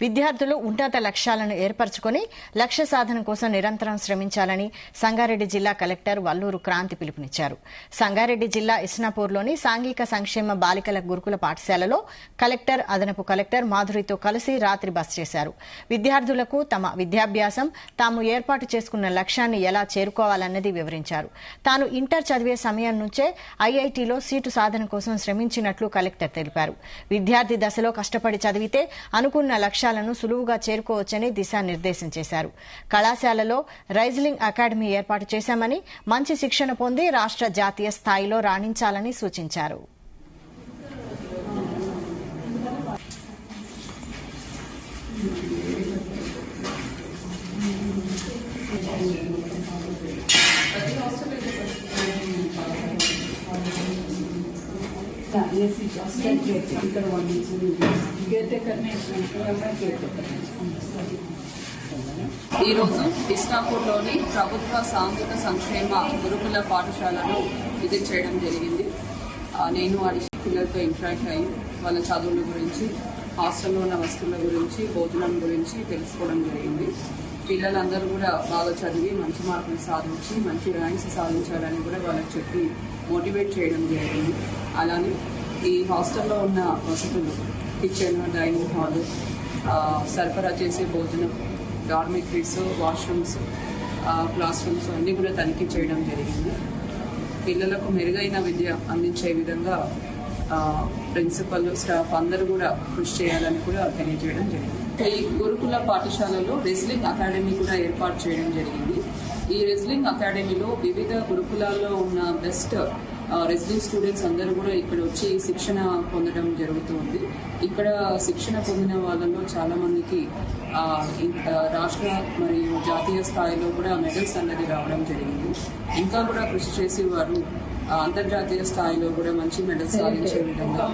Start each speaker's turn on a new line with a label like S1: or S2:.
S1: విద్యార్థులు ఉన్నత లక్ష్యాలను ఏర్పరచుకుని లక్ష్య సాధన కోసం నిరంతరం శ్రమించాలని సంగారెడ్డి జిల్లా కలెక్టర్ వల్లూరు క్రాంతి పిలుపునిచ్చారు. సంగారెడ్డి జిల్లా ఇస్నాపూర్లోని సాంఘిక సంక్షేమ బాలికల గురుకుల పాఠశాలలో కలెక్టర్, అదనపు కలెక్టర్ మాధురితో కలిసి రాత్రి బస చేశారు. విద్యార్థులకు తమ విద్యాభ్యాసం, తాము ఏర్పాటు చేసుకున్న లక్ష్యాన్ని ఎలా చేరుకోవాలన్నది వివరించారు. తాను ఇంటర్ చదివే సమయం నుంచే ఐఐటీలో సీటు సాధన కోసం శ్రమించినట్లు కలెక్టర్ తెలిపారు. విద్యార్థి దశలో కష్టపడి చదివితే అనుకున్న లక్ష్యాలను సులువుగా చేరుకోవచ్చని దిశానిర్దేశం చేశారు. కళాశాలలో రైజ్లింగ్ అకాడమీ ఏర్పాటు చేశామని, మంచి శిక్షణ పొంది రాష్ట్ర, జాతీయ స్థాయిలో రాణించాలని సూచించారు.
S2: ఈరోజు ఇస్నాపూర్లోని ప్రభుత్వ సాంఘిక సంక్షేమ గురుకుల పాఠశాలను విజిట్ చేయడం జరిగింది. నేను పిల్లలతో ఇంటరాక్ట్ అయ్యి వాళ్ళ చదువుల గురించి, హాస్టల్లో ఉన్న వస్తువుల గురించి, భోజనం గురించి తెలుసుకోవడం జరిగింది. పిల్లలందరూ కూడా బాగా చదివి మంచి మార్కులు సాధించి మంచి ర్యాంక్స్ సాధించాలని కూడా వాళ్ళకి చెప్పి మోటివేట్ చేయడం జరిగింది. అలానే ఈ హాస్టల్లో ఉన్న వసతులు, కిచెన్, డైనింగ్ హాల్, సరఫరా చేసే భోజనం, డార్మిటరీస్, వాష్రూమ్స్, క్లాస్ రూమ్స్ అన్నీ కూడా తనిఖీ చేయడం జరిగింది. పిల్లలకు మెరుగైన విద్య అందించే విధంగా ప్రిన్సిపల్, స్టాఫ్ అందరూ కూడా కృషి చేయాలని కూడా తెలియజేయడం జరిగింది. ఈ గురుకుల పాఠశాలలో రెజ్లింగ్ అకాడమీ కూడా ఏర్పాటు చేయడం జరిగింది. ఈ రెజ్లింగ్ అకాడమీలో వివిధ గురుకులాల్లో ఉన్న బెస్ట్ రెసిడెంట్ స్టూడెంట్స్ అందరూ కూడా ఇక్కడ వచ్చి శిక్షణ పొందడం జరుగుతుంది. ఇక్కడ శిక్షణ పొందిన వాళ్ళలో చాలా మందికి రాష్ట్ర మరియు జాతీయ స్థాయిలో కూడా మెడల్స్ అన్నది రావడం జరిగింది. ఇంకా కూడా కృషి చేసి వారు అంతర్జాతీయ స్థాయిలో కూడా మంచి మెడల్స్ సాధించే విధంగా